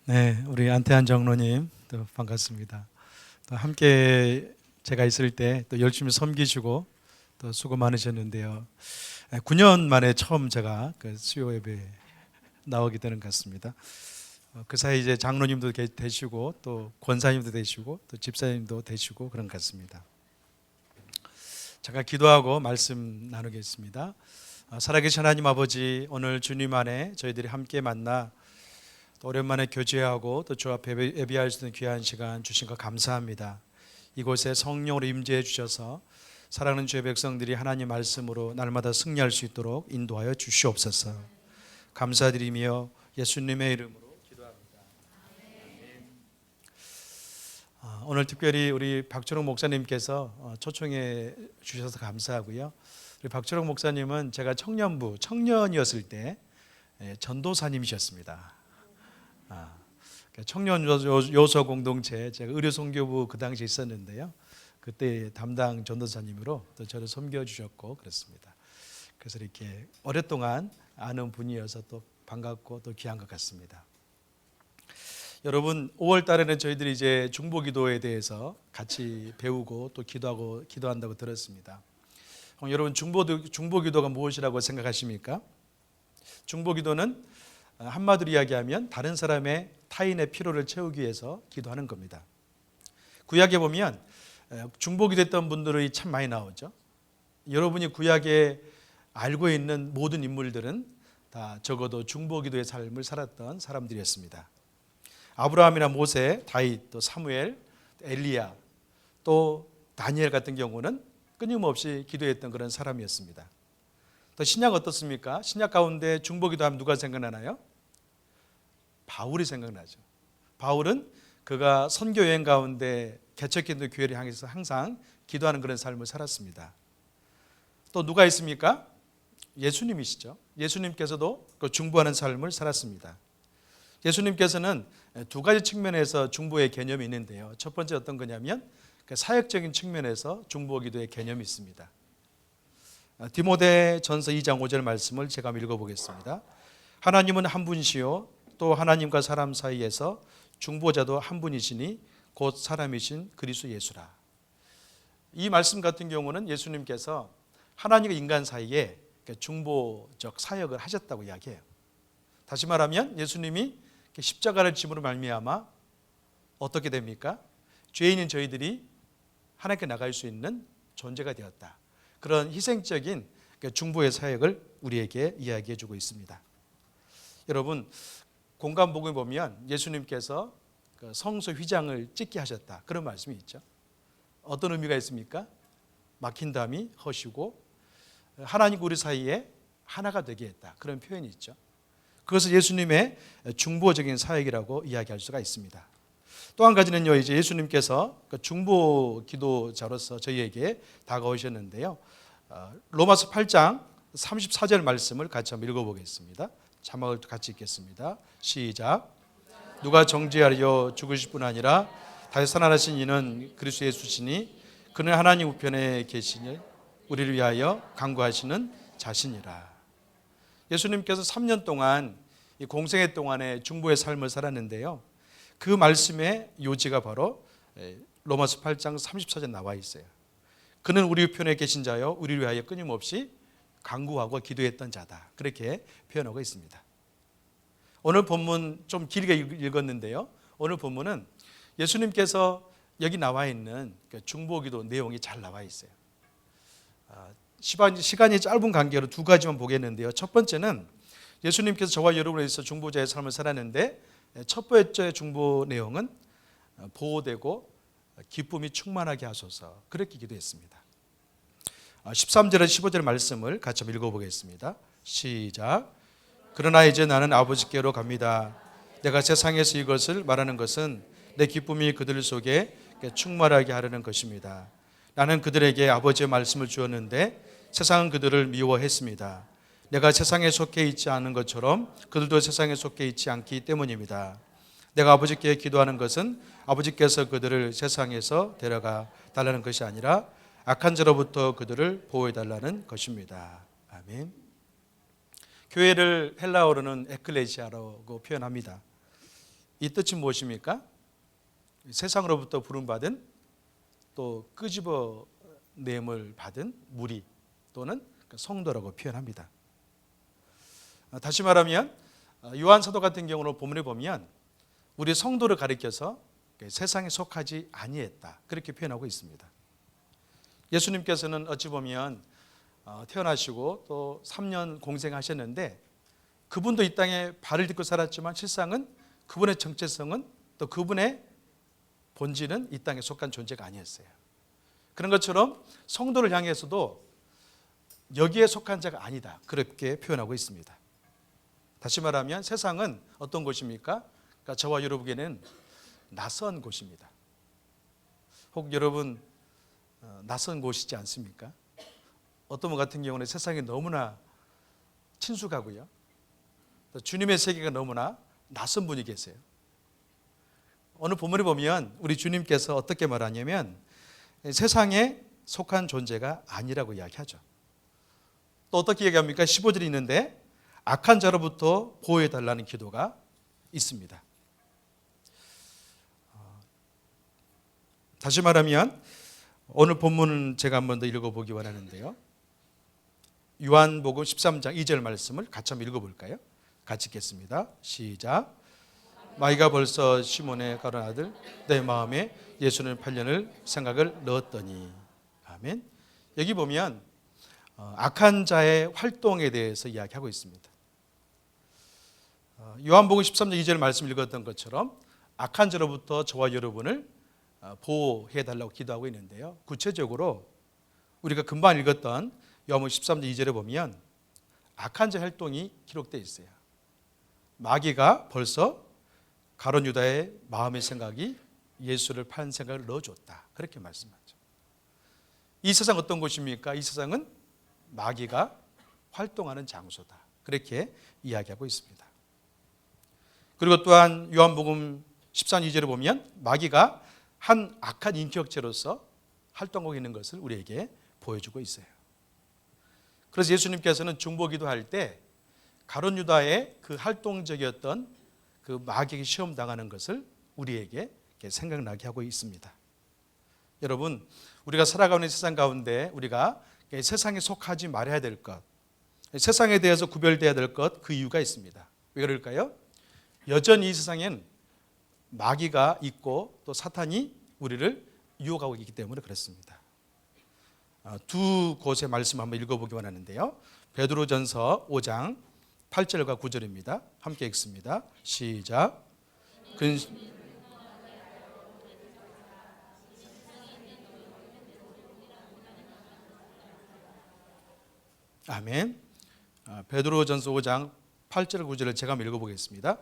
네, 우리 안태한 장로님 또 반갑습니다. 또 함께 제가 있을 때 또 열심히 섬기시고 또 수고 많으셨는데요. 9년 만에 처음 제가 그 수요 예배 나오게 되는 것 같습니다. 그 사이 이제 장로님도 되시고 또 권사님도 되시고 또 집사님도 되시고 그런 것 같습니다. 잠깐 기도하고 말씀 나누겠습니다. 살아계신 하나님 아버지, 오늘 주님 안에 저희들이 함께 만나 또 오랜만에 교제하고 또 주 앞에 예배할 수 있는 귀한 시간 주신 것 감사합니다. 이곳에 성령으로 임재해 주셔서 사랑하는 주의 백성들이 하나님 말씀으로 날마다 승리할 수 있도록 인도하여 주시옵소서. 감사드리며 예수님의 이름으로 기도합니다. 오늘 특별히 우리 박철웅 목사님께서 초청해 주셔서 감사하고요. 우리 박철웅 목사님은 제가 청년이었을 때 전도사님이셨습니다. 청년 요소 공동체 제가 의료선교부 그 당시에 있었는데요. 그때 담당 전도사님으로 또 저를 섬겨 주셨고 그렇습니다. 그래서 이렇게 오랫동안 아는 분이어서 또 반갑고 또 귀한 것 같습니다. 여러분, 5월 달에는 저희들이 이제 중보기도에 대해서 같이 배우고 또 기도한다고 들었습니다. 여러분, 중보기도가 무엇이라고 생각하십니까? 중보기도는 한마디로 이야기하면 다른 사람의 타인의 필요를 채우기 위해서 기도하는 겁니다. 구약에 보면 중보기도했던 분들이 참 많이 나오죠. 여러분이 구약에 알고 있는 모든 인물들은 다 적어도 중보기도의 삶을 살았던 사람들이었습니다. 아브라함이나 모세, 다윗, 또 사무엘, 엘리야, 또 다니엘 같은 경우는 끊임없이 기도했던 그런 사람이었습니다. 또 신약 어떻습니까? 신약 가운데 중보기도하면 누가 생각나나요? 바울이 생각나죠. 바울은 그가 선교 여행 가운데 개척기도 교회를 향해서 항상 기도하는 그런 삶을 살았습니다. 또 누가 있습니까? 예수님이시죠. 예수님께서도 그 중보하는 삶을 살았습니다. 예수님께서는 두 가지 측면에서 중보의 개념이 있는데요. 첫 번째 어떤 거냐면 사역적인 측면에서 중보기도의 개념이 있습니다. 디모데전서 2장 5절 말씀을 제가 읽어보겠습니다. 하나님은 한 분이시요 또 하나님과 사람 사이에서 중보자도 한 분이시니 곧 사람이신 그리스도 예수라. 이 말씀 같은 경우는 예수님께서 하나님과 인간 사이에 중보적 사역을 하셨다고 이야기해요. 다시 말하면 예수님이 십자가를 짐으로 말미암아 어떻게 됩니까? 죄인인 저희들이 하나님께 나갈 수 있는 존재가 되었다. 그런 희생적인 중보의 사역을 우리에게 이야기해 주고 있습니다. 여러분, 공관복음에 보면 예수님께서 성소 휘장을 찢게 하셨다. 그런 말씀이 있죠. 어떤 의미가 있습니까? 막힌 담이 허시고 하나님과 우리 사이에 하나가 되게 했다. 그런 표현이 있죠. 그것을 예수님의 중보적인 사역이라고 이야기할 수가 있습니다. 또 한 가지는요, 이제 예수님께서 중보 기도자로서 저희에게 다가오셨는데요. 로마서 8장 34절 말씀을 같이 한번 읽어보겠습니다. 자막을 같이 읽겠습니다. 시작. 누가 정죄하려 죽으실 뿐 아니라 다시 살아나신 이는 그리스도 예수시니 그는 하나님 우편에 계시니 우리를 위하여 간구하시는 자신이라. 예수님께서 3년 동안 이 공생애 동안에 중보의 삶을 살았는데요. 그 말씀의 요지가 바로 로마서 8장 34절에 나와 있어요. 그는 우리 편에 계신 자요 우리를 위하여 끊임없이 간구하고 기도했던 자다. 그렇게 표현하고 있습니다. 오늘 본문 좀 길게 읽었는데요. 오늘 본문은 예수님께서 여기 나와 있는 중보기도 내용이 잘 나와 있어요. 시간이 짧은 관계로 두 가지만 보겠는데요. 첫 번째는 예수님께서 저와 여러분에 있어 중보자의 삶을 살았는데 첫 번째 중보 내용은 보호되고 기쁨이 충만하게 하소서, 그렇게 기도했습니다. 13절에 15절 말씀을 같이 한번 읽어보겠습니다. 시작. 그러나 이제 나는 아버지께로 갑니다. 내가 세상에서 이것을 말하는 것은 내 기쁨이 그들 속에 충만하게 하려는 것입니다. 나는 그들에게 아버지의 말씀을 주었는데 세상은 그들을 미워했습니다. 내가 세상에 속해 있지 않은 것처럼 그들도 세상에 속해 있지 않기 때문입니다. 내가 아버지께 기도하는 것은 아버지께서 그들을 세상에서 데려가 달라는 것이 아니라 악한 자로부터 그들을 보호해 달라는 것입니다. 아멘. 교회를 헬라어로는 에클레시아라고 표현합니다. 이 뜻이 무엇입니까? 세상으로부터 부름받은 또 끄집어냄을 받은 무리 또는 성도라고 표현합니다. 다시 말하면 요한 사도 같은 경우로 본문에 보면 우리 성도를 가리켜서 세상에 속하지 아니했다 그렇게 표현하고 있습니다. 예수님께서는 어찌 보면 태어나시고 또 3년 공생하셨는데 그분도 이 땅에 발을 딛고 살았지만 실상은 그분의 정체성은 또 그분의 본질은 이 땅에 속한 존재가 아니었어요. 그런 것처럼 성도를 향해서도 여기에 속한 자가 아니다 그렇게 표현하고 있습니다. 다시 말하면 세상은 어떤 곳입니까? 그러니까 저와 여러분에게는 낯선 곳입니다. 혹 여러분 낯선 곳이지 않습니까? 어떤 분 같은 경우는 세상에 너무나 친숙하고요. 또 주님의 세계가 너무나 낯선 분이 계세요. 어느 본문에 보면 우리 주님께서 어떻게 말하냐면 세상에 속한 존재가 아니라고 이야기하죠. 또 어떻게 얘기합니까? 15절이 있는데 악한 자로부터 보호해달라는 기도가 있습니다. 다시 말하면 오늘 본문은 제가 한 번 더 읽어보기 원하는데요. 요한복음 13장 2절 말씀을 같이 한번 읽어볼까요? 같이 읽겠습니다. 시작. 마귀가 벌써 시몬의 가론 아들 내 마음에 예수는 8년을 생각을 넣었더니. 아멘. 여기 보면 악한 자의 활동에 대해서 이야기하고 있습니다. 요한복음 13장 2절 말씀 읽었던 것처럼 악한 자로부터 저와 여러분을 보호해달라고 기도하고 있는데요. 구체적으로 우리가 금방 읽었던 요한복음 13장 2절에 보면 악한 자 활동이 기록되어 있어요. 마귀가 벌써 가룟 유다의 마음의 생각이 예수를 파는 생각을 넣어줬다 그렇게 말씀하죠. 이 세상 어떤 곳입니까? 이 세상은 마귀가 활동하는 장소다 그렇게 이야기하고 있습니다. 그리고 또한 요한복음 13장 2절에 보면 마귀가 한 악한 인격체로서 활동하고 있는 것을 우리에게 보여주고 있어요. 그래서 예수님께서는 중보기도할 때 가룟 유다의 그 활동적이었던 그 마귀에게 시험당하는 것을 우리에게 생각나게 하고 있습니다. 여러분, 우리가 살아가는 세상 가운데 우리가 세상에 속하지 말아야 될 것, 세상에 대해서 구별되어야 될 것, 그 이유가 있습니다. 왜 그럴까요? 여전히 이 세상엔 마귀가 있고 또 사탄이 우리를 유혹하고 있기 때문에 그렇습니다. 두 곳의 말씀 한번 읽어보기 원하는데요. 베드로전서 5장 8절과 9절입니다. 함께 읽습니다. 시작. 아멘. 베드로전서 5장 8절 9절을 제가 한번 읽어보겠습니다.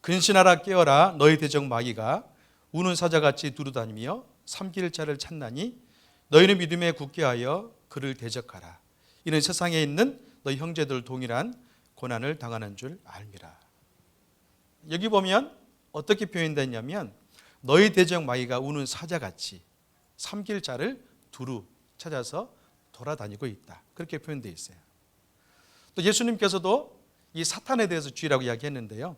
근신하라 깨어라 너희 대적 마귀가 우는 사자같이 두루다니며 삼킬 자를 찾나니 너희는 믿음에 굳게 하여 그를 대적하라. 이는 세상에 있는 너희 형제들 동일한 고난을 당하는 줄 알미라. 여기 보면 어떻게 표현됐냐면 너희 대적 마귀가 우는 사자같이 삼킬 자를 두루 찾아서 돌아다니고 있다 그렇게 표현되어 있어요. 또 예수님께서도 이 사탄에 대해서 주의라고 이야기했는데요.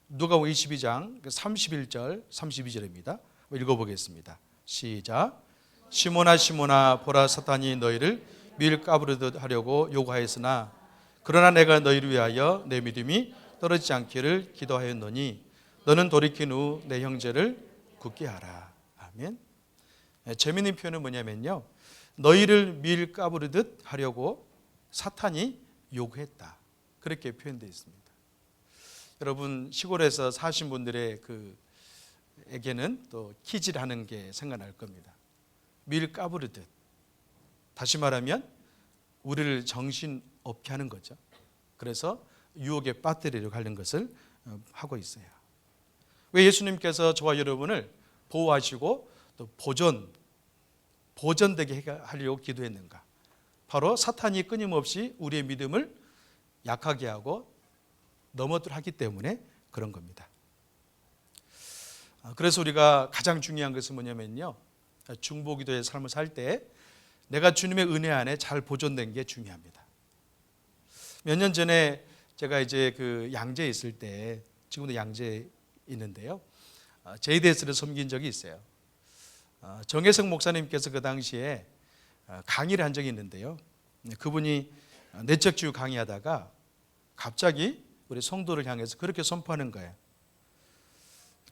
누가복음 22장 31절 32절입니다. 읽어보겠습니다. 시작. 시몬아 시몬아 보라 사탄이 너희를 밀가부르듯 하려고 요구하였으나 그러나 내가 너희를 위하여 내 믿음이 떨어지지 않기를 기도하였노니 너는 돌이킨 후 내 형제를 굳게 하라. 아멘. 재미있는 표현은 뭐냐면요. 너희를 밀가부르듯 하려고 사탄이 요구했다. 그렇게 표현되어 있습니다. 여러분 시골에서 사신 분들의 에게는 또 키질하는 게 생각날 겁니다. 밀 까부르듯. 다시 말하면 우리를 정신 없게 하는 거죠. 그래서 유혹에 빠뜨리려고 하는 것을 하고 있어요. 왜 예수님께서 저와 여러분을 보호하시고 또 보존되게 하려고 기도했는가? 바로 사탄이 끊임없이 우리의 믿음을 약하게 하고 넘어뜨려 하기 때문에 그런 겁니다. 그래서 우리가 가장 중요한 것은 뭐냐면요. 중보기도의 삶을 살 때 내가 주님의 은혜 안에 잘 보존된 게 중요합니다. 몇 년 전에 제가 이제 양재에 있을 때, 지금도 양재에 있는데요. JDS를 섬긴 적이 있어요. 정혜성 목사님께서 그 당시에 강의를 한 적이 있는데요. 그분이 내적지유 강의하다가 갑자기 우리 성도를 향해서 그렇게 선포하는 거예요.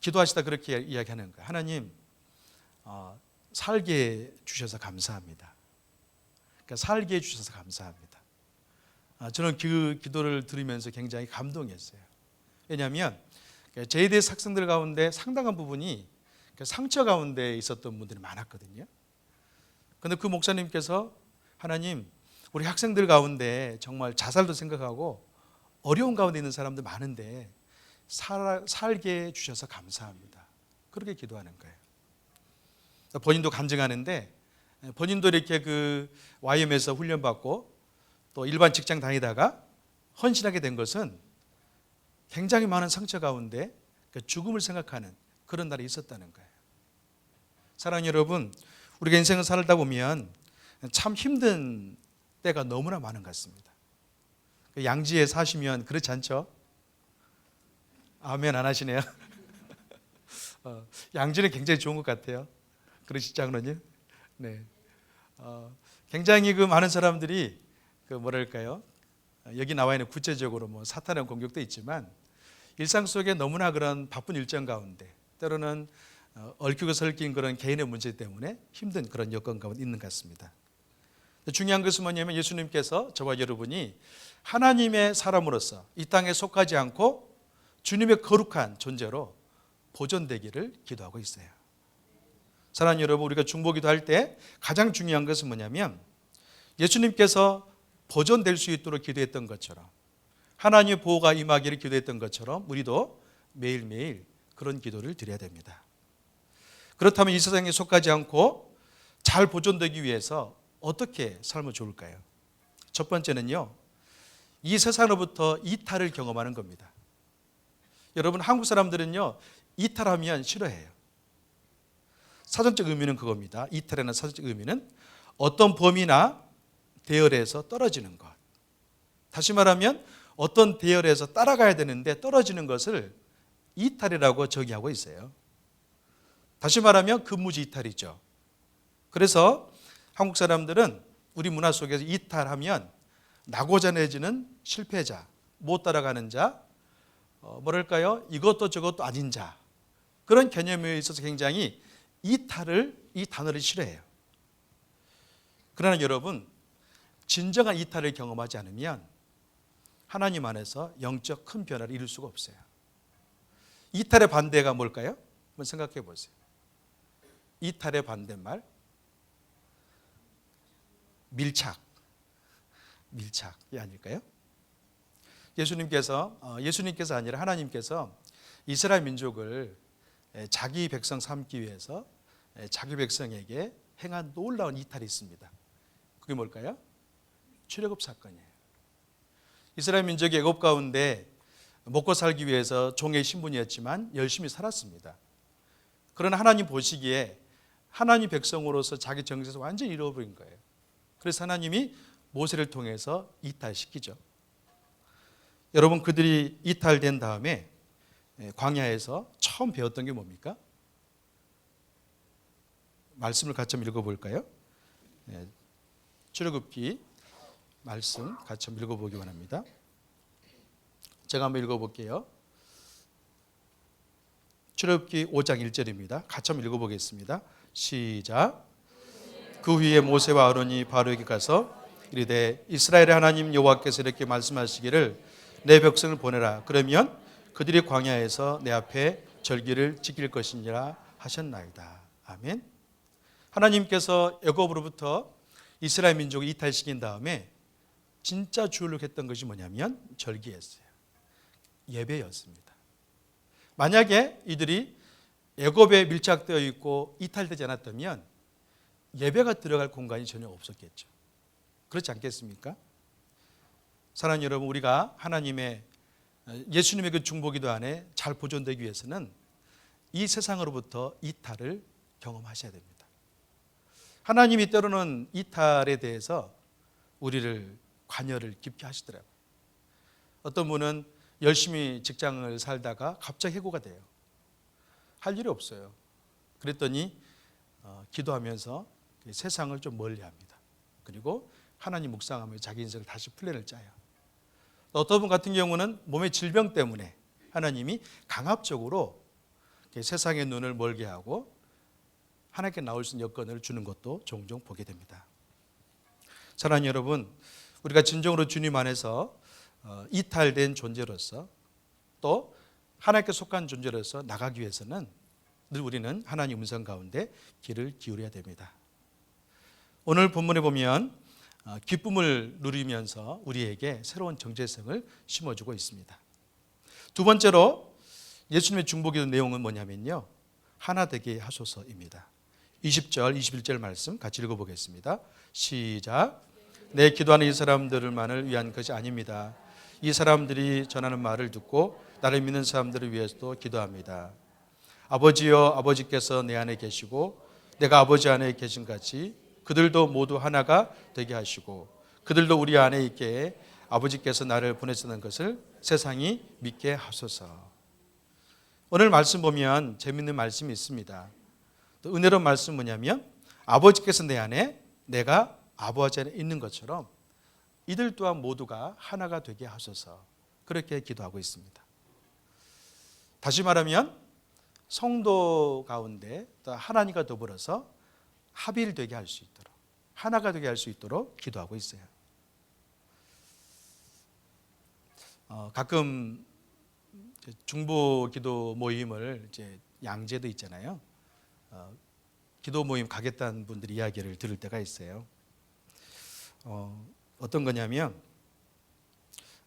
기도하시다 그렇게 이야기하는 거예요. 하나님, 살게 해주셔서 감사합니다. 그러니까 살게 해주셔서 감사합니다. 저는 그 기도를 들으면서 굉장히 감동했어요. 왜냐하면 JDS 학생들 가운데 상당한 부분이 상처 가운데 있었던 분들이 많았거든요. 그런데 그 목사님께서 하나님, 우리 학생들 가운데 정말 자살도 생각하고 어려운 가운데 있는 사람들 많은데 살게 해주셔서 감사합니다. 그렇게 기도하는 거예요. 본인도 간증하는데 본인도 이렇게 그 YM에서 훈련받고 또 일반 직장 다니다가 헌신하게 된 것은 굉장히 많은 상처 가운데 죽음을 생각하는 그런 날이 있었다는 거예요. 사랑하는 여러분, 우리가 인생을 살다 보면 참 힘든 때가 너무나 많은 것 같습니다. 양지에 사시면 그렇지 않죠? 아멘 안 하시네요. 양지는 굉장히 좋은 것 같아요. 그러시지 않으요? 네. 굉장히 그 많은 사람들이 뭐랄까요? 여기 나와 있는 구체적으로 뭐 사탄의 공격도 있지만 일상 속에 너무나 그런 바쁜 일정 가운데 때로는 얽히고 설킨 그런 개인의 문제 때문에 힘든 그런 여건 가운데 있는 것 같습니다. 중요한 것은 뭐냐면 예수님께서 저와 여러분이 하나님의 사람으로서 이 땅에 속하지 않고 주님의 거룩한 존재로 보존되기를 기도하고 있어요. 사랑하는 여러분, 우리가 중보기도 할 때 가장 중요한 것은 뭐냐면 예수님께서 보존될 수 있도록 기도했던 것처럼 하나님의 보호가 임하기를 기도했던 것처럼 우리도 매일매일 그런 기도를 드려야 됩니다. 그렇다면 이 세상에 속하지 않고 잘 보존되기 위해서 어떻게 살면 좋을까요? 첫 번째는요, 이 세상으로부터 이탈을 경험하는 겁니다. 여러분, 한국 사람들은요, 이탈하면 싫어해요. 사전적 의미는 그겁니다. 이탈이라는 사전적 의미는 어떤 범위나 대열에서 떨어지는 것. 다시 말하면 어떤 대열에서 따라가야 되는데 떨어지는 것을 이탈이라고 정의하고 있어요. 다시 말하면 근무지 이탈이죠. 그래서 한국 사람들은 우리 문화 속에서 이탈하면 나고자 내지는 실패자, 못 따라가는 자, 뭐랄까요? 이것도 저것도 아닌 자, 그런 개념에 있어서 굉장히 이 단어를 싫어해요. 그러나 여러분, 진정한 이탈을 경험하지 않으면 하나님 안에서 영적 큰 변화를 이룰 수가 없어요. 이탈의 반대가 뭘까요? 한번 생각해 보세요. 이탈의 반대말, 밀착이 아닐까요? 예수님께서 아니라 하나님께서 이스라엘 민족을 자기 백성 삼기 위해서 자기 백성에게 행한 놀라운 이탈이 있습니다. 그게 뭘까요? 출애굽 사건이에요. 이스라엘 민족이 애굽 가운데 먹고 살기 위해서 종의 신분이었지만 열심히 살았습니다. 그러나 하나님 보시기에 하나님 백성으로서 자기 정체에서 완전히 잃어버린 거예요. 그래서 하나님이 모세를 통해서 이탈시키죠. 여러분, 그들이 이탈된 다음에 광야에서 처음 배웠던 게 뭡니까? 말씀을 같이 한번 읽어볼까요? 출애굽기 말씀 같이 한번 읽어보기 원합니다. 제가 한번 읽어볼게요. 출애굽기 5장 1절입니다. 같이 한번 읽어보겠습니다. 시작. 그 후에 모세와 아론이 바로에게 가서 이르되 이스라엘의 하나님 여호와께서 이렇게 말씀하시기를 내 백성을 보내라. 그러면 그들이 광야에서 내 앞에 절기를 지킬 것이니라 하셨나이다. 아멘. 하나님께서 애굽으로부터 이스라엘 민족을 이탈시킨 다음에 진짜 주력했던 것이 뭐냐면 절기였어요. 예배였습니다. 만약에 이들이 애굽에 밀착되어 있고 이탈되지 않았다면 예배가 들어갈 공간이 전혀 없었겠죠. 그렇지 않겠습니까? 사랑하는 여러분, 우리가 하나님의 예수님의 그 중보기도 안에 잘 보존되기 위해서는 이 세상으로부터 이탈을 경험하셔야 됩니다. 하나님이 때로는 이탈에 대해서 우리를 관여를 깊게 하시더라고요. 어떤 분은 열심히 직장을 살다가 갑자기 해고가 돼요. 할 일이 없어요. 그랬더니 기도하면서 세상을 좀 멀리합니다. 그리고 하나님 묵상하며 자기 인생을 다시 플랜을 짜요. 또 어떤 분 같은 경우는 몸의 질병 때문에 하나님이 강압적으로 세상의 눈을 멀게 하고 하나님께 나올 수 있는 여건을 주는 것도 종종 보게 됩니다. 사랑하는 여러분, 우리가 진정으로 주님 안에서 이탈된 존재로서 또 하나님께 속한 존재로서 나가기 위해서는 늘 우리는 하나님 음성 가운데 귀를 기울여야 됩니다. 오늘 본문에 보면 기쁨을 누리면서 우리에게 새로운 정체성을 심어주고 있습니다. 두 번째로 예수님의 중보기도 내용은 뭐냐면요, 하나 되게 하소서입니다. 20절, 21절 말씀 같이 읽어보겠습니다. 시작. 내 기도하는 이 사람들만을 위한 것이 아닙니다. 이 사람들이 전하는 말을 듣고 나를 믿는 사람들을 위해서도 기도합니다. 아버지여, 아버지께서 내 안에 계시고 내가 아버지 안에 계신 같이 그들도 모두 하나가 되게 하시고 그들도 우리 안에 있게 아버지께서 나를 보내셨다는 것을 세상이 믿게 하소서. 오늘 말씀 보면 재밌는 말씀이 있습니다. 또 은혜로운 말씀 뭐냐면 아버지께서 내 안에 내가 아버지 안에 있는 것처럼 이들 또한 모두가 하나가 되게 하소서. 그렇게 기도하고 있습니다. 다시 말하면 성도 가운데 또 하나님과 더불어서 합일되게 할 수 있도록, 하나가 되게 할 수 있도록 기도하고 있어요. 가끔 중보 기도 모임을 이제 양재도 있잖아요. 기도 모임 가겠다는 분들이 이야기를 들을 때가 있어요. 어떤 거냐면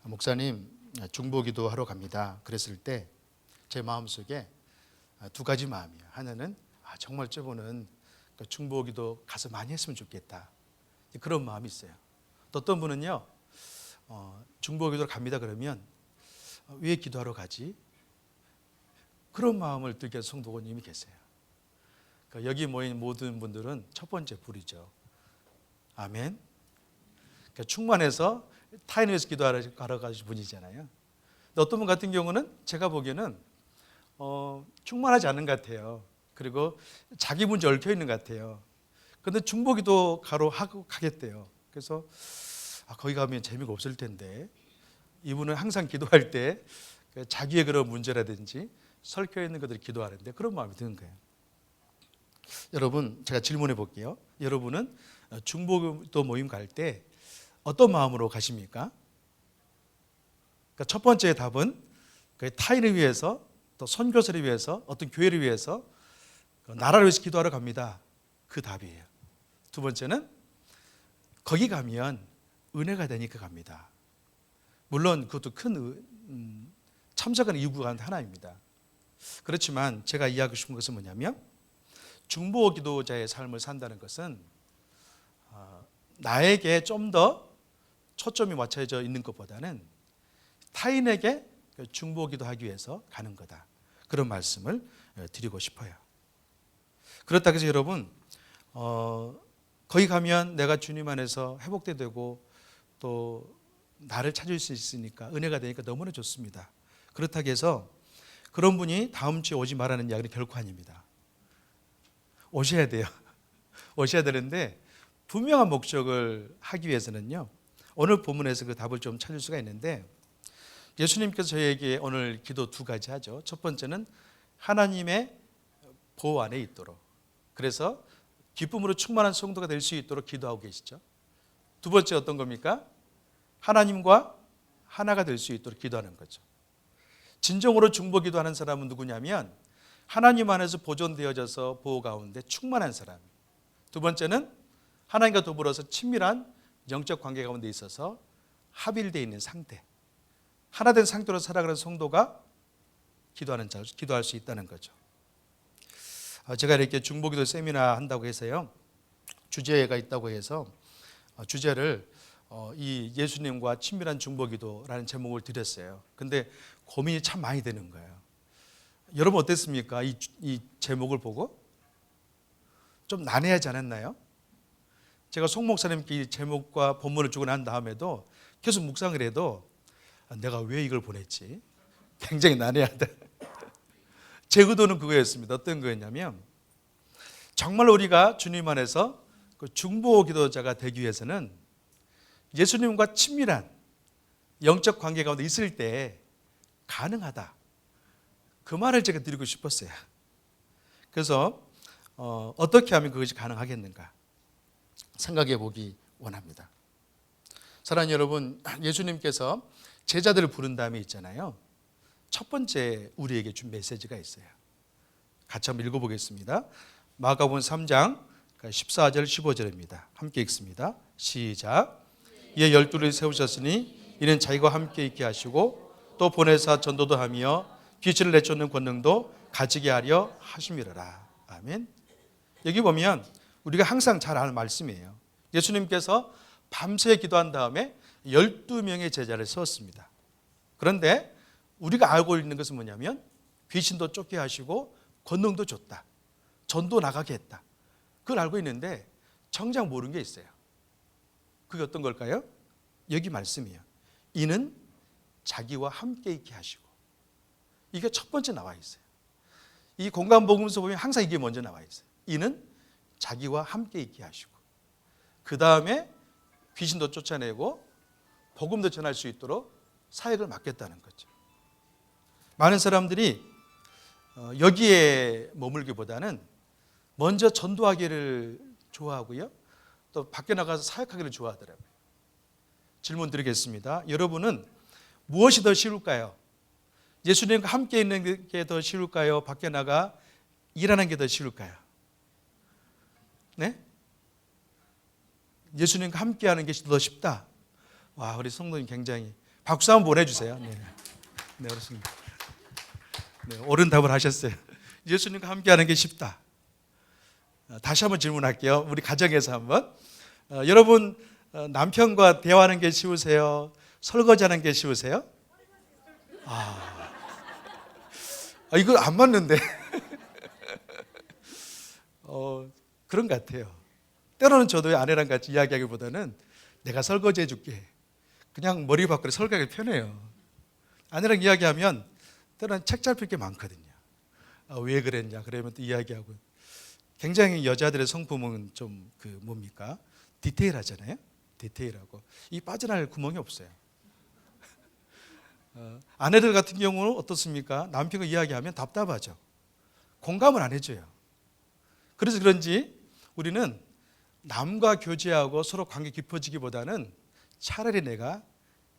목사님 중보 기도 하러 갑니다. 그랬을 때 제 마음속에 두 가지 마음이에요. 하나는 정말 저분은 중보 기도 가서 많이 했으면 좋겠다. 그런 마음이 있어요. 또 어떤 분은요, 중보 기도로 갑니다 그러면 왜 기도하러 가지? 그런 마음을 들게 성도님이 계세요. 그러니까 여기 모인 모든 분들은 첫 번째 불이죠. 아멘. 그러니까 충만해서 타인을 위해서 기도하러 가신 분이잖아요. 어떤 분 같은 경우는 제가 보기에는 충만하지 않은 것 같아요. 그리고 자기 문제 얽혀 있는 것 같아요. 그런데 중보기도 가겠대요. 그래서 거기 가면 재미가 없을 텐데 이분은 항상 기도할 때 자기의 그런 문제라든지 설켜 있는 것들을 기도하는데 그런 마음이 드는 거예요. 여러분, 제가 질문해 볼게요. 여러분은 중보기도 모임 갈 때 어떤 마음으로 가십니까? 그러니까 첫 번째 답은 타인을 위해서 또 선교사를 위해서 어떤 교회를 위해서 나라를 위해서 기도하러 갑니다. 그 답이에요. 두 번째는 거기 가면 은혜가 되니까 갑니다. 물론 그것도 큰 참석하는 이유 가운데 하나입니다. 그렇지만 제가 이야기하고 싶은 것은 뭐냐면 중보 기도자의 삶을 산다는 것은 나에게 좀 더 초점이 맞춰져 있는 것보다는 타인에게 중보 기도하기 위해서 가는 거다. 그런 말씀을 드리고 싶어요. 그렇다고 해서 여러분 거기 가면 내가 주님 안에서 회복돼 되고 또 나를 찾을 수 있으니까 은혜가 되니까 너무나 좋습니다. 그렇다고 해서 그런 분이 다음 주에 오지 말라는 이야기는 결코 아닙니다. 오셔야 돼요. 오셔야 되는데 분명한 목적을 하기 위해서는요, 오늘 본문에서 그 답을 좀 찾을 수가 있는데 예수님께서 저희에게 오늘 기도 두 가지 하죠. 첫 번째는 하나님의 보호 안에 있도록, 그래서 기쁨으로 충만한 성도가 될 수 있도록 기도하고 계시죠. 두 번째 어떤 겁니까? 하나님과 하나가 될 수 있도록 기도하는 거죠. 진정으로 중보 기도하는 사람은 누구냐면 하나님 안에서 보존되어져서 보호 가운데 충만한 사람. 두 번째는 하나님과 더불어서 친밀한 영적 관계 가운데 있어서 합일되어 있는 상태, 하나된 상태로 살아가는 성도가 기도할 수 있다는 거죠. 제가 이렇게 중보기도 세미나 한다고 해서요, 주제가 있다고 해서 주제를 이 예수님과 친밀한 중보기도라는 제목을 드렸어요. 근데 고민이 참 많이 되는 거예요. 여러분 어땠습니까? 이 제목을 보고 좀 난해하지 않았나요? 제가 송 목사님께 이 제목과 본문을 주고 난 다음에도 계속 묵상을 해도 내가 왜 이걸 보냈지? 굉장히 난해하다. 제 의도는 그거였습니다. 어떤 거였냐면 정말 우리가 주님 안에서 그 중보 기도자가 되기 위해서는 예수님과 친밀한 영적 관계 가운데 있을 때 가능하다. 그 말을 제가 드리고 싶었어요. 그래서 어떻게 하면 그것이 가능하겠는가 생각해 보기 원합니다. 사랑하는 여러분, 예수님께서 제자들을 부른 다음에 있잖아요. 첫 번째 우리에게 준 메시지가 있어요. 같이 한번 읽어보겠습니다. 마가복음 3장 14절 15절입니다. 함께 읽습니다. 시작. 이에 12를 세우셨으니 이는 자기와 함께 있게 하시고 또 보내사 전도도 하며 귀신을 내쫓는 권능도 가지게 하려 하심이로라. 아멘. 여기 보면 우리가 항상 잘 아는 말씀이에요. 예수님께서 밤새 기도한 다음에 12명의 제자를 세웠습니다. 그런데 우리가 알고 있는 것은 뭐냐면 귀신도 쫓게 하시고 권능도 줬다. 전도 나가게 했다. 그걸 알고 있는데 정작 모르는 게 있어요. 그게 어떤 걸까요? 여기 말씀이에요. 이는 자기와 함께 있게 하시고. 이게 첫 번째 나와 있어요. 이 공간복음서 보면 항상 이게 먼저 나와 있어요. 이는 자기와 함께 있게 하시고 그 다음에 귀신도 쫓아내고 복음도 전할 수 있도록 사역을 맡겠다는 거죠. 많은 사람들이 여기에 머물기보다는 먼저 전도하기를 좋아하고요. 또 밖에 나가서 사역하기를 좋아하더라고요. 질문 드리겠습니다. 여러분은 무엇이 더 쉬울까요? 예수님과 함께 있는 게 더 쉬울까요? 밖에 나가 일하는 게 더 쉬울까요? 네? 예수님과 함께 하는 게 더 쉽다. 와, 우리 성도님 굉장히 박수 한번 보내주세요. 네, 네, 그렇습니다. 네, 옳은 답을 하셨어요. 예수님과 함께 하는 게 쉽다. 다시 한번 질문할게요. 우리 가정에서 한번. 여러분, 남편과 대화하는 게 쉬우세요? 설거지하는 게 쉬우세요? 이거 안 맞는데. 그런 것 같아요. 때로는 저도 아내랑 같이 이야기하기보다는 내가 설거지 해줄게. 그냥 머리 밖으로 설거지하기 편해요. 아내랑 이야기하면 때로는 책 잡힐 게 많거든요. 왜 그랬냐 그러면 또 이야기하고. 굉장히 여자들의 성품은 좀 뭡니까? 디테일하잖아요. 디테일하고 이 빠져나갈 구멍이 없어요. 아내들 같은 경우는 어떻습니까? 남편과 이야기하면 답답하죠. 공감을 안 해줘요. 그래서 그런지 우리는 남과 교제하고 서로 관계 깊어지기보다는 차라리 내가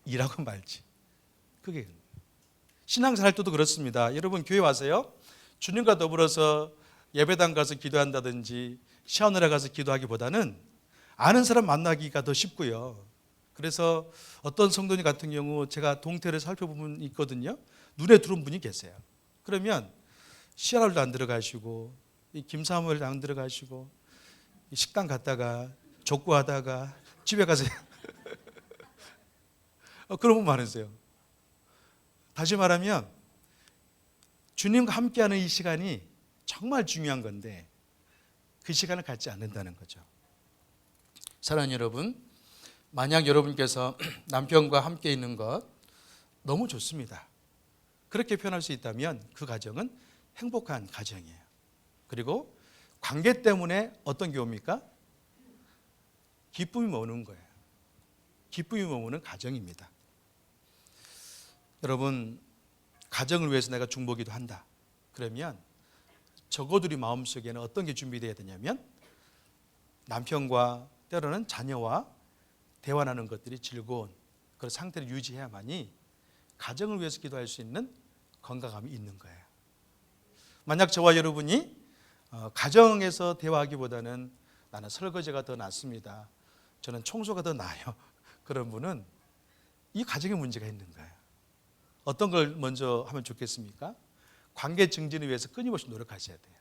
일하고 말지. 그게 신앙생활 때도 그렇습니다. 여러분 교회 와서요. 주님과 더불어서 예배당 가서 기도한다든지 시원하러 가서 기도하기보다는 아는 사람 만나기가 더 쉽고요. 그래서 어떤 성도님 같은 경우 제가 동태를 살펴보면 있거든요. 눈에 들어온 분이 계세요. 그러면 시아날도 안 들어가시고 김사무엘도 안 들어가시고 식당 갔다가 족구하다가 집에 가세요. 그런 분 많으세요. 다시 말하면 주님과 함께하는 이 시간이 정말 중요한 건데 그 시간을 갖지 않는다는 거죠. 사랑하는 여러분, 만약 여러분께서 남편과 함께 있는 것 너무 좋습니다. 그렇게 표현할 수 있다면 그 가정은 행복한 가정이에요. 그리고 관계 때문에 어떤 게 옵니까? 기쁨이 머무는 거예요. 기쁨이 머무는 가정입니다. 여러분, 가정을 위해서 내가 중보기도 한다. 그러면 적어도 우리 마음속에는 어떤 게 준비되어야 되냐면 남편과 때로는 자녀와 대화하는 것들이 즐거운 그런 상태를 유지해야만이 가정을 위해서 기도할 수 있는 건강함이 있는 거예요. 만약 저와 여러분이 가정에서 대화하기보다는 나는 설거지가 더 낫습니다. 저는 청소가 더 나아요. 그런 분은 이 가정에 문제가 있는 거예요. 어떤 걸 먼저 하면 좋겠습니까? 관계 증진을 위해서 끊임없이 노력하셔야 돼요.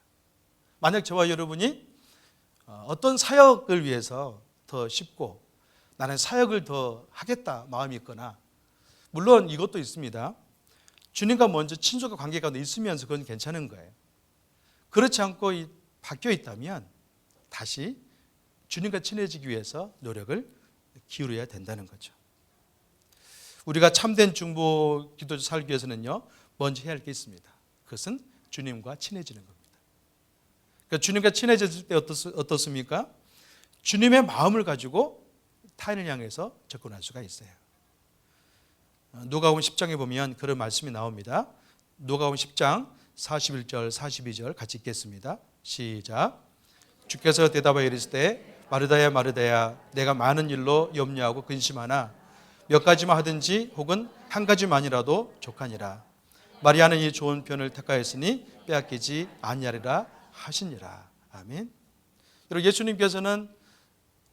만약 저와 여러분이 어떤 사역을 위해서 더 쉽고 나는 사역을 더 하겠다 마음이 있거나 물론 이것도 있습니다. 주님과 먼저 친숙한 관계가 있으면서 그건 괜찮은 거예요. 그렇지 않고 바뀌어 있다면 다시 주님과 친해지기 위해서 노력을 기울여야 된다는 거죠. 우리가 참된 중보 기도자 살기 위해서는요, 먼저 해야 할 게 있습니다. 그것은 주님과 친해지는 겁니다. 그러니까 주님과 친해졌을 때 어떻습니까? 주님의 마음을 가지고 타인을 향해서 접근할 수가 있어요. 누가복음 10장에 보면 그런 말씀이 나옵니다. 누가복음 10장 41절 42절 같이 읽겠습니다. 시작. 주께서 대답하여 이르시되 마르다야 마르다야 내가 많은 일로 염려하고 근심하나 몇 가지만 하든지 혹은 한 가지만이라도 족하니라. 마리아는 이 좋은 편을 택하였으니 빼앗기지 아니하리라 하시니라. 아멘. 여러분, 예수님께서는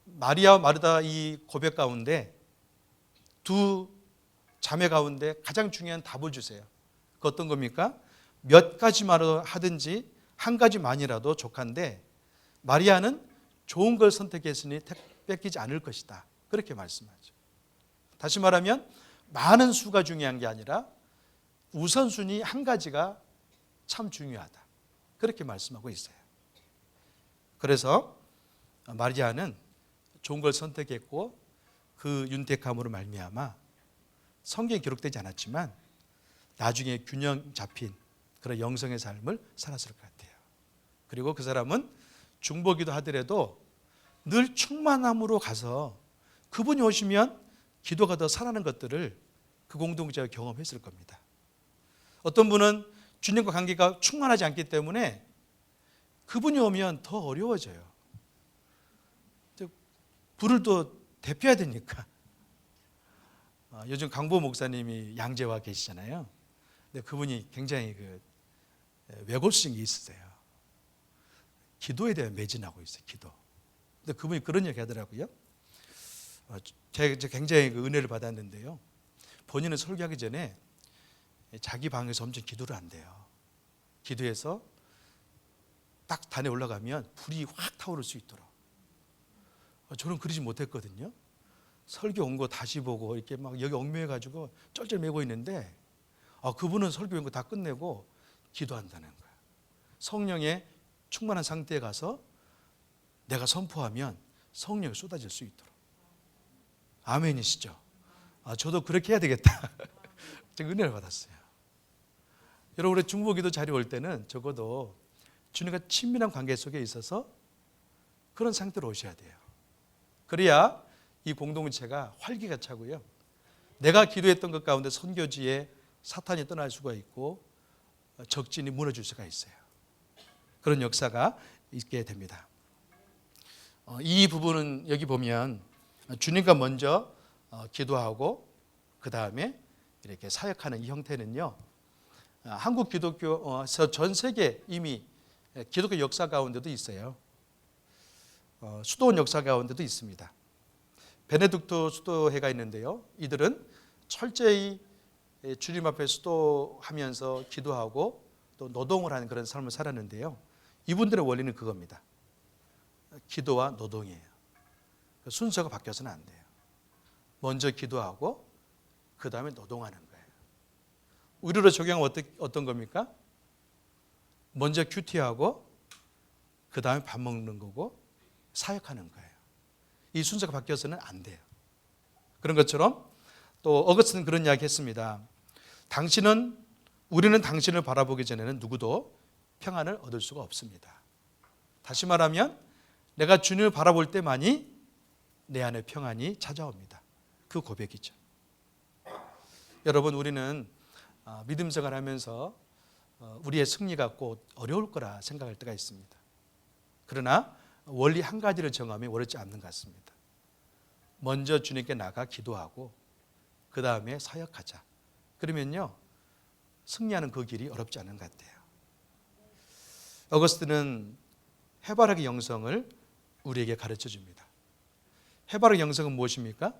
마리아와 마르다 이 고백 가운데 두 자매 가운데 가장 중요한 답을 주세요. 그 어떤 겁니까? 몇 가지만 하든지 한 가지만이라도 족한데 마리아는 좋은 걸 선택했으니 뺏기지 않을 것이다. 그렇게 말씀하죠. 다시 말하면 많은 수가 중요한 게 아니라 우선순위 한 가지가 참 중요하다. 그렇게 말씀하고 있어요. 그래서 마리아는 좋은 걸 선택했고 그 윤택함으로 말미암아 성경에 기록되지 않았지만 나중에 균형 잡힌 그런 영성의 삶을 살았을 것 같아요. 그리고 그 사람은 중보기도 하더라도 늘 충만함으로 가서 그분이 오시면 기도가 더 살아나는 것들을 그 공동체가 경험했을 겁니다. 어떤 분은 주님과 관계가 충만하지 않기 때문에 그분이 오면 더 어려워져요. 불을 또 대표해야 되니까. 요즘 강보 목사님이 양재와 계시잖아요. 근데 그분이 굉장히 외골수적인 게 있으세요. 기도에 대해 매진하고 있어요. 기도. 근데 그분이 그런 얘기 하더라고요. 제가 굉장히 은혜를 받았는데요. 본인은 설교하기 전에 자기 방에서 엄청 기도를 한대요. 기도해서 딱 단에 올라가면 불이 확 타오를 수 있도록. 저는 그러지 못했거든요. 설교 온 거 다시 보고 이렇게 막 여기 얽매여가지고 쩔쩔 매고 있는데 그분은 설교 온 거 다 끝내고 기도한다는 거예요. 성령의 충만한 상태에 가서 내가 선포하면 성령이 쏟아질 수 있도록. 아멘이시죠? 저도 그렇게 해야 되겠다. 제가 은혜를 받았어요. 여러분, 우리 중보기도 자리에 올 때는 적어도 주님과 친밀한 관계 속에 있어서 그런 상태로 오셔야 돼요. 그래야 이 공동체가 활기가 차고요. 내가 기도했던 것 가운데 선교지에 사탄이 떠날 수가 있고 적진이 무너질 수가 있어요. 그런 역사가 있게 됩니다. 이 부분은 여기 보면 주님과 먼저 기도하고 그 다음에 이렇게 사역하는 이 형태는요. 한국 기독교에서 전 세계 이미 기독교 역사 가운데도 있어요. 수도원 역사 가운데도 있습니다. 베네딕토 수도회가 있는데요. 이들은 철저히 주님 앞에 수도하면서 기도하고 또 노동을 하는 그런 삶을 살았는데요. 이분들의 원리는 그겁니다. 기도와 노동이에요. 순서가 바뀌어서는 안 돼요. 먼저 기도하고 그 다음에 노동하는 거예요. 우리로 적용하면 어떤 겁니까? 먼저 큐티하고 그 다음에 밥 먹는 거고 사역하는 거예요. 이 순서가 바뀌어서는 안 돼요. 그런 것처럼 또 어거스틴은 그런 이야기 했습니다. 우리는 당신을 바라보기 전에는 누구도 평안을 얻을 수가 없습니다. 다시 말하면 내가 주님을 바라볼 때만이 내 안에 평안이 찾아옵니다. 그 고백이죠. 여러분, 우리는 믿음 생활하면서 우리의 승리가 꼭 어려울 거라 생각할 때가 있습니다. 그러나 원리 한 가지를 정하면 어렵지 않는 것 같습니다. 먼저 주님께 나가 기도하고 그 다음에 사역하자. 그러면요 승리하는 그 길이 어렵지 않은 것 같아요. 어거스틴은 해바라기 영성을 우리에게 가르쳐 줍니다. 해바라기 영성은 무엇입니까?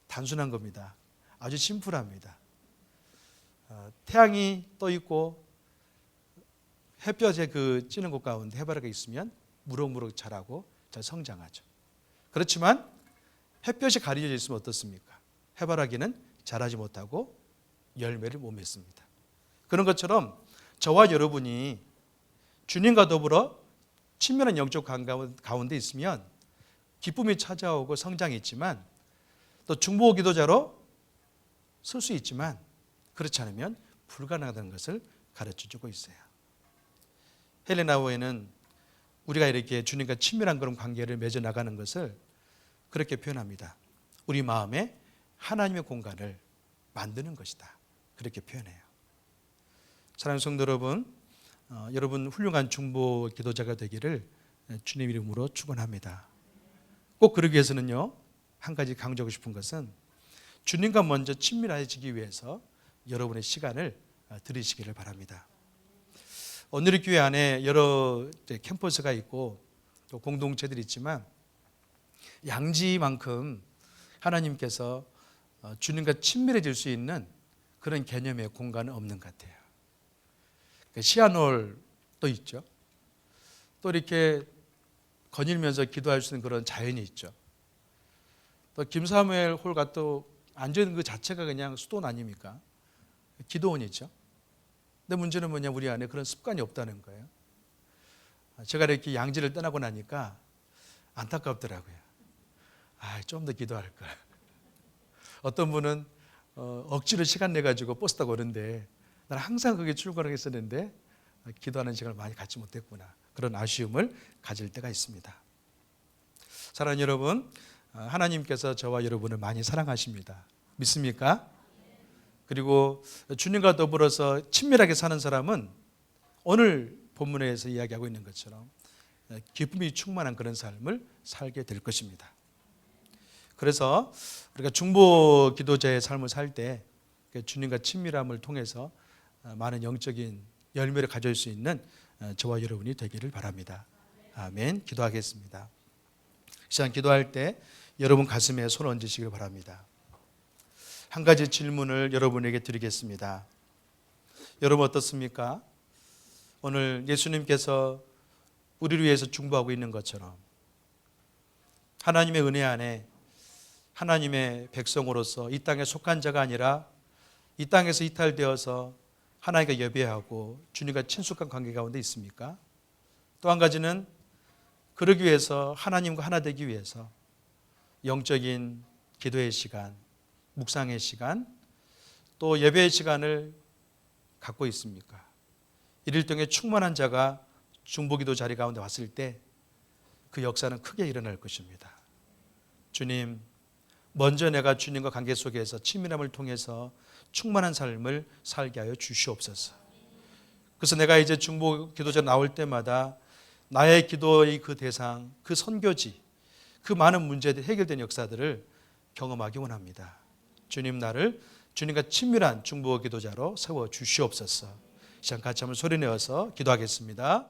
단순한 겁니다. 아주 심플합니다. 태양이 떠 있고 햇볕에 찌는 곳 가운데 해바라기가 있으면 무럭무럭 자라고 잘 성장하죠. 그렇지만 햇볕이 가려져 있으면 어떻습니까? 해바라기는 자라지 못하고 열매를 못 맺습니다. 그런 것처럼 저와 여러분이 주님과 더불어 친밀한 영적 가운데 있으면 기쁨이 찾아오고 성장이 있지만 또 중보 기도자로 쓸 수 있지만 그렇지 않으면 불가능하다는 것을 가르쳐주고 있어요. 헬레나 후에는 우리가 이렇게 주님과 친밀한 그런 관계를 맺어 나가는 것을 그렇게 표현합니다. 우리 마음에 하나님의 공간을 만드는 것이다. 그렇게 표현해요. 사랑하는 성도 여러분, 여러분 훌륭한 중보 기도자가 되기를 주님 이름으로 축원합니다. 꼭 그러기 위해서는요, 한 가지 강조하고 싶은 것은 주님과 먼저 친밀해지기 위해서 여러분의 시간을 들이시기를 바랍니다. 오늘의 교회 안에 여러 캠퍼스가 있고 또 공동체들이 있지만 양지만큼 하나님께서 주님과 친밀해질 수 있는 그런 개념의 공간은 없는 것 같아요. 시아놀도 있죠. 또 이렇게 거닐면서 기도할 수 있는 그런 자연이 있죠. 또 김사무엘 홀과 또 앉아있는 그 자체가 그냥 수도원 아닙니까? 기도원이죠. 근데 문제는 뭐냐, 우리 안에 그런 습관이 없다는 거예요. 제가 이렇게 양지를 떠나고 나니까 안타깝더라고요. 좀 더 기도할 걸. 어떤 분은 억지로 시간 내가지고 버스 타고 오는데 나는 항상 거기에 출근을 했었는데 기도하는 시간을 많이 갖지 못했구나. 그런 아쉬움을 가질 때가 있습니다. 사랑하는 여러분, 하나님께서 저와 여러분을 많이 사랑하십니다. 믿습니까? 그리고 주님과 더불어서 친밀하게 사는 사람은 오늘 본문에서 이야기하고 있는 것처럼 기쁨이 충만한 그런 삶을 살게 될 것입니다. 그래서 우리가 중보 기도자의 삶을 살 때 주님과 친밀함을 통해서 많은 영적인 열매를 가질 수 있는 저와 여러분이 되기를 바랍니다. 아멘. 기도하겠습니다. 시간 기도할 때 여러분 가슴에 손 얹으시길 바랍니다. 한 가지 질문을 여러분에게 드리겠습니다. 여러분 어떻습니까? 오늘 예수님께서 우리를 위해서 중보하고 있는 것처럼 하나님의 은혜 안에 하나님의 백성으로서 이 땅에 속한 자가 아니라 이 땅에서 이탈되어서 하나님과 예배하고 주님과 친숙한 관계 가운데 있습니까? 또 한 가지는 그러기 위해서 하나님과 하나 되기 위해서 영적인 기도의 시간, 묵상의 시간, 또 예배의 시간을 갖고 있습니까? 이를 통해 충만한 자가 중보기도 자리 가운데 왔을 때 그 역사는 크게 일어날 것입니다. 주님, 먼저 내가 주님과 관계 속에서 친밀함을 통해서 충만한 삶을 살게 하여 주시옵소서. 그래서 내가 이제 중보 기도자 나올 때마다 나의 기도의 그 대상, 그 선교지, 그 많은 문제들 해결된 역사들을 경험하기 원합니다. 주님, 나를 주님과 친밀한 중보 기도자로 세워 주시옵소서. 시간 같이 한번 소리내어서 기도하겠습니다.